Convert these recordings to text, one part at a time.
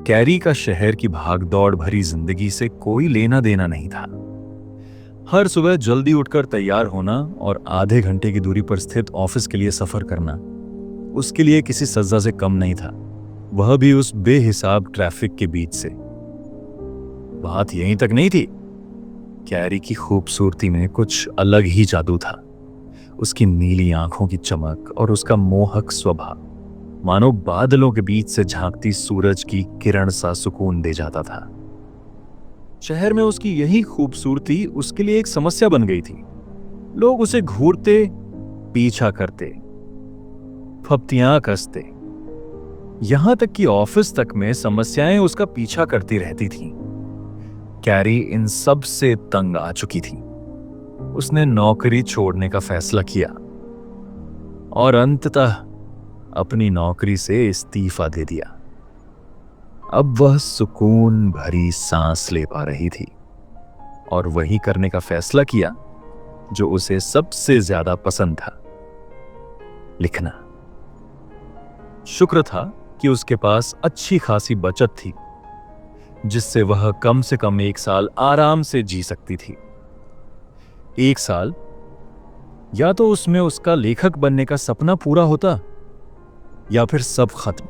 Carry का शहर की भागदौड़ भरी जिंदगी से कोई लेना देना नहीं था। हर सुबह जल्दी उठकर तैयार होना और आधे घंटे की दूरी पर स्थित ऑफिस के लिए सफर करना उसके लिए किसी सजा से कम नहीं था, वह भी उस बेहिसाब ट्रैफिक के बीच से। बात यहीं तक नहीं थी। कैरी की खूबसूरती में कुछ अलग ही जादू था। उसकी नीली आंखों की चमक और उसका मोहक स्वभाव मानो बादलों के बीच से झांकती सूरज की किरण सा सुकून दे जाता था। शहर में उसकी यही खूबसूरती उसके लिए एक समस्या बन गई थी। लोग उसे घूरते, पीछा करते, फप्तियां कसते, यहां तक कि ऑफिस तक में समस्याएं उसका पीछा करती रहती थीं। कैरी इन सब से तंग आ चुकी थी। उसने नौकरी छोड़ने का फैसला किया और अंततः अपनी नौकरी से इस्तीफा दे दिया। अब वह सुकून भरी सांस ले पा रही थी और वही करने का फैसला किया जो उसे सबसे ज्यादा पसंद था, लिखना। शुक्र था कि उसके पास अच्छी खासी बचत थी जिससे वह कम से कम 1 साल आराम से जी सकती थी। 1 साल, या तो उसमें उसका लेखक बनने का सपना पूरा होता या फिर सब खत्म।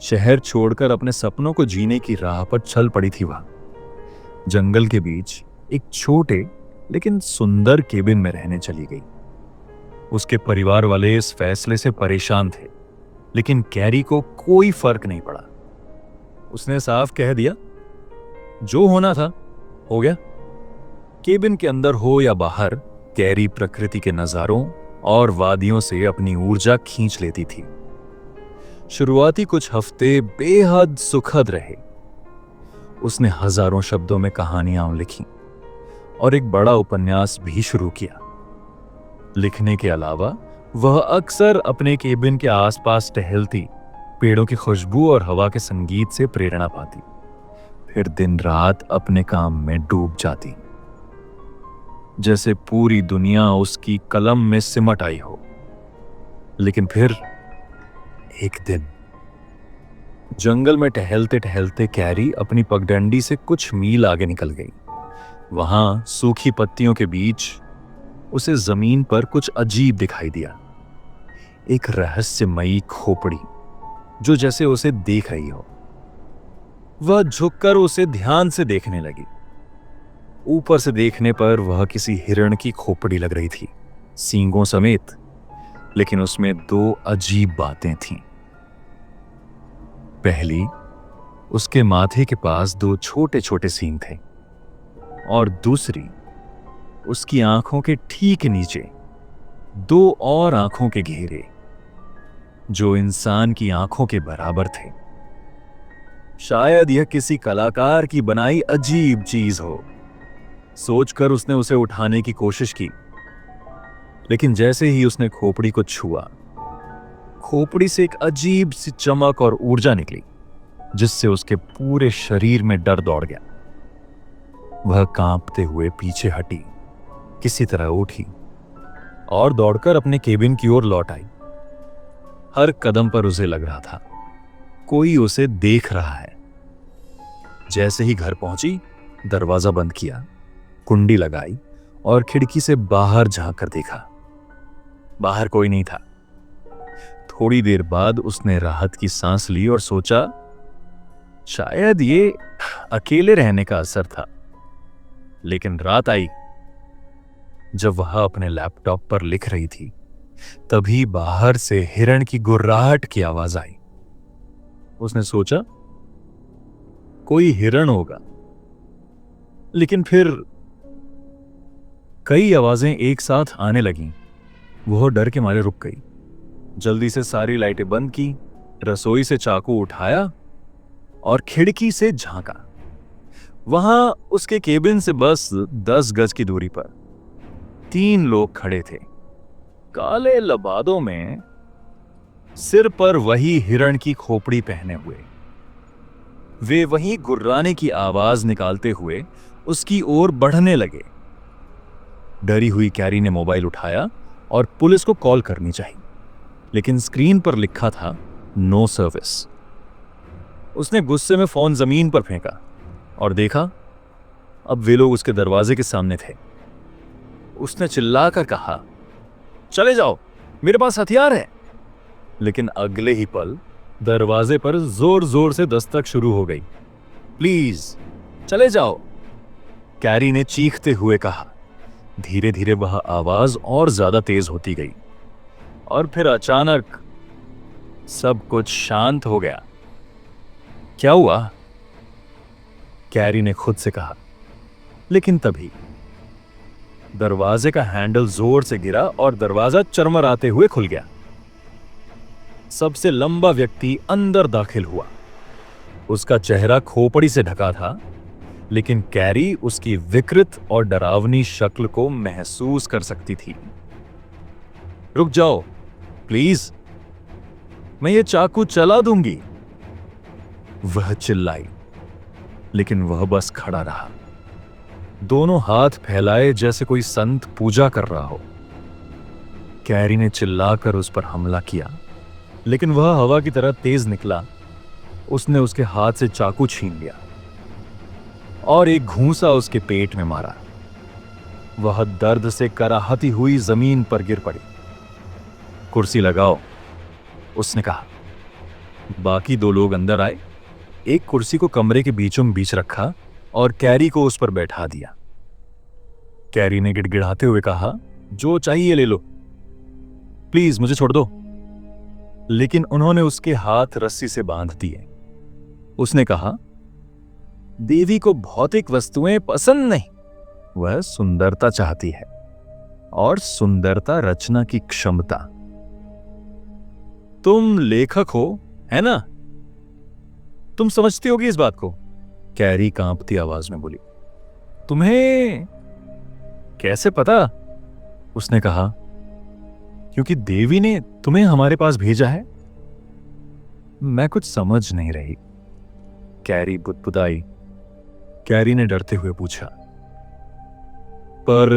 शहर छोड़कर अपने सपनों को जीने की राह पर चल पड़ी थी वह। जंगल के बीच एक छोटे लेकिन सुंदर केबिन में रहने चली गई। उसके परिवार वाले इस फैसले से परेशान थे, लेकिन कैरी को कोई फर्क नहीं पड़ा। उसने साफ कह दिया, जो होना था हो गया। केबिन के अंदर हो या बाहर, कैरी प्रकृति के नजारों और वादियों से अपनी ऊर्जा खींच लेती थी। शुरुआती कुछ हफ्ते बेहद सुखद रहे। उसने हजारों शब्दों में कहानियां लिखी और एक बड़ा उपन्यास भी शुरू किया। लिखने के अलावा वह अक्सर अपने केबिन के आसपास टहलती, पेड़ों की खुशबू और हवा के संगीत से प्रेरणा पाती, फिर दिन रात अपने काम में डूब जाती, जैसे पूरी दुनिया उसकी कलम में सिमट आई हो। लेकिन फिर एक दिन जंगल में टहलते टहलते कैरी अपनी पगडंडी से कुछ मील आगे निकल गई। वहां सूखी पत्तियों के बीच उसे जमीन पर कुछ अजीब दिखाई दिया। एक रहस्यमयी खोपड़ी जो जैसे उसे देख रही हो। वह झुककर उसे ध्यान से देखने लगी। ऊपर से देखने पर वह किसी हिरण की खोपड़ी लग रही थी, सींगों समेत। लेकिन उसमें 2 अजीब बातें थीं। पहली, उसके माथे के पास 2 छोटे छोटे सींग थे और दूसरी, उसकी आंखों के ठीक नीचे 2 और आंखों के घेरे जो इंसान की आंखों के बराबर थे। शायद यह किसी कलाकार की बनाई अजीब चीज हो। सोचकर उसने उसे उठाने की कोशिश की, लेकिन जैसे ही उसने खोपड़ी को छुआ, खोपड़ी से एक अजीब सी चमक और ऊर्जा निकली जिससे उसके पूरे शरीर में डर दौड़ गया। वह कांपते हुए पीछे हटी, किसी तरह उठी और दौड़कर अपने केबिन की ओर लौट आई। हर कदम पर उसे लग रहा था कोई उसे देख रहा है। जैसे ही घर पहुंची, दरवाजा बंद किया, कुंडी लगाई और खिड़की से बाहर झांक कर देखा। बाहर कोई नहीं था। थोड़ी देर बाद उसने राहत की सांस ली और सोचा, शायद ये अकेले रहने का असर था। लेकिन रात आई। जब वह अपने लैपटॉप पर लिख रही थी, तभी बाहर से हिरण की गुर्राहट की आवाज आई। उसने सोचा, कोई हिरण होगा। लेकिन फिर कई आवाजें एक साथ आने लगीं। वह डर के मारे रुक गई। जल्दी से सारी लाइटें बंद की, रसोई से चाकू उठाया और खिड़की से झांका। वहां उसके केबिन से बस 10 गज की दूरी पर 3 लोग खड़े थे, काले लबादों में, सिर पर वही हिरण की खोपड़ी पहने हुए। वे वही गुर्राने की आवाज निकालते हुए उसकी ओर बढ़ने लगे। डरी हुई कैरी ने मोबाइल उठाया और पुलिस को कॉल करनी चाहिए, लेकिन स्क्रीन पर लिखा था नो सर्विस। उसने गुस्से में फोन जमीन पर फेंका और देखा अब वे लोग उसके दरवाजे के सामने थे। उसने चिल्लाकर कहा, चले जाओ, मेरे पास हथियार है। लेकिन अगले ही पल दरवाजे पर जोर जोर से दस्तक शुरू हो गई। प्लीज चले जाओ, कैरी ने चीखते हुए कहा। धीरे धीरे वह आवाज और ज्यादा तेज होती गई और फिर अचानक सब कुछ शांत हो गया। क्या हुआ? कैरी ने खुद से कहा। लेकिन तभी दरवाजे का हैंडल जोर से गिरा और दरवाजा चरमराते हुए खुल गया। सबसे लंबा व्यक्ति अंदर दाखिल हुआ। उसका चेहरा खोपड़ी से ढका था, लेकिन कैरी उसकी विकृत और डरावनी शक्ल को महसूस कर सकती थी। रुक जाओ प्लीज, मैं ये चाकू चला दूंगी, वह चिल्लाई। लेकिन वह बस खड़ा रहा, दोनों हाथ फैलाए जैसे कोई संत पूजा कर रहा हो। कैरी ने चिल्लाकर उस पर हमला किया, लेकिन वह हवा की तरह तेज निकला। उसने उसके हाथ से चाकू छीन लिया और एक घूंसा उसके पेट में मारा। वह दर्द से कराहती हुई जमीन पर गिर पड़ी। कुर्सी लगाओ, उसने कहा। बाकी दो लोग अंदर आए, एक कुर्सी को कमरे के बीचों बीच रखा और कैरी को उस पर बैठा दिया। कैरी ने गिड़गिड़ाते हुए कहा, जो चाहिए ले लो, प्लीज मुझे छोड़ दो। लेकिन उन्होंने उसके हाथ रस्सी से बांध दिए। उसने कहा, देवी को भौतिक वस्तुएं पसंद नहीं, वह सुंदरता चाहती है, और सुंदरता रचना की क्षमता। तुम लेखक हो, है ना? तुम समझती होगी इस बात को, कैरी कांपती आवाज में बोली। तुम्हें कैसे पता? उसने कहा, क्योंकि देवी ने तुम्हें हमारे पास भेजा है। मैं कुछ समझ नहीं रही, कैरी बुदबुदाई। कैरी ने डरते हुए पूछा, पर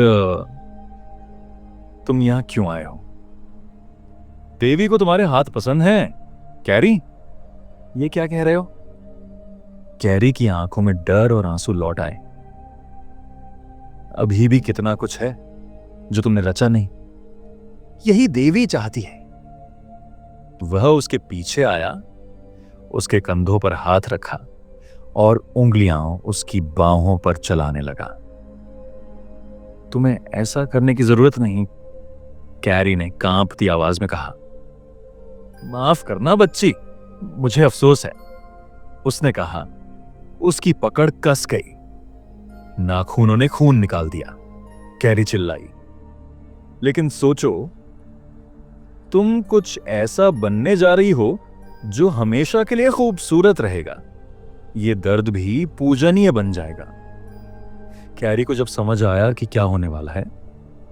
तुम यहां क्यों आए हो? देवी को तुम्हारे हाथ पसंद हैं, कैरी? ये क्या कह रहे हो? कैरी की आंखों में डर और आंसू लौट आए। अभी भी कितना कुछ है जो तुमने रचा नहीं, यही देवी चाहती है। वह उसके पीछे आया, उसके कंधों पर हाथ रखा और उंगलियां उसकी बाहों पर चलाने लगा। तुम्हें ऐसा करने की जरूरत नहीं, कैरी ने कांपती आवाज में कहा। माफ करना बच्ची, मुझे अफसोस है, उसने कहा। उसकी पकड़ कस गई। नाखूनों ने खून निकाल दिया। कैरी चिल्लाई, लेकिन सोचो, तुम कुछ ऐसा बनने जा रही हो जो हमेशा के लिए खूबसूरत रहेगा। यह दर्द भी पूजनीय बन जाएगा। कैरी को जब समझ आया कि क्या होने वाला है,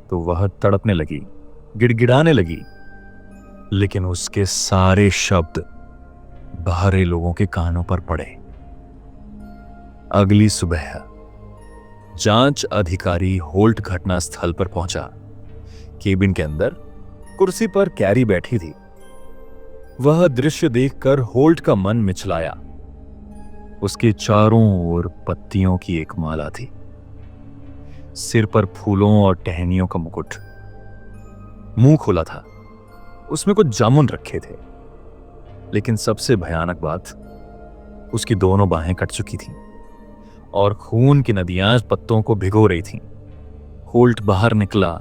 तो वह तड़पने लगी, गिड़गिड़ाने लगी। लेकिन उसके सारे शब्द बाहरी लोगों के कानों पर पड़े। अगली सुबह जांच अधिकारी होल्ट घटना स्थल पर पहुंचा। केबिन के अंदर कुर्सी पर कैरी बैठी थी। वह दृश्य देखकर होल्ट का मन मिचलाया। उसके चारों ओर पत्तियों की एक माला थी, सिर पर फूलों और टहनियों का मुकुट। मुंह खोला था, उसमें कुछ जामुन रखे थे। लेकिन सबसे भयानक बात, उसकी दोनों बाहें कट चुकी थीं और खून की नदियां पत्तों को भिगो रही थीं। होल्ट बाहर निकला,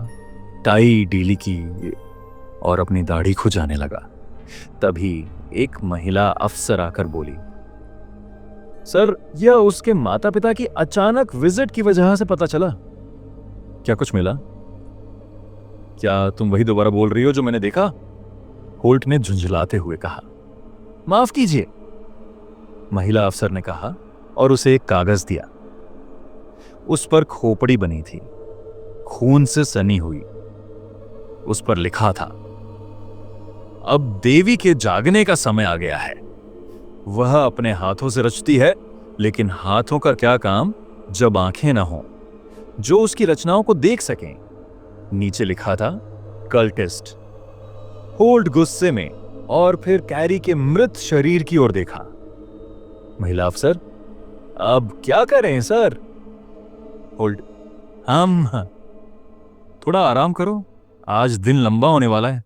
टाई ढीली की और अपनी दाढ़ी खुजाने लगा। तभी एक महिला अफसर आकर बोली, सर, यह उसके माता पिता की अचानक विजिट की वजह से पता चला। क्या कुछ मिला? क्या तुम वही दोबारा बोल रही हो जो मैंने देखा? होल्ट ने झुंझलाते हुए कहा। माफ कीजिए, महिला अफसर ने कहा और उसे एक कागज दिया। उस पर खोपड़ी बनी थी, खून से सनी हुई। उस पर लिखा था, अब देवी के जागने का समय आ गया है। वह अपने हाथों से रचती है, लेकिन हाथों का क्या काम जब आंखें ना हों जो उसकी रचनाओं को देख सकें। नीचे लिखा था, कल्टिस्ट। होल्ट गुस्से में और फिर कैरी के मृत शरीर की ओर देखा। महिला अफसर, अब क्या करें सर? होल्ड, हम थोड़ा आराम करो, आज दिन लंबा होने वाला है।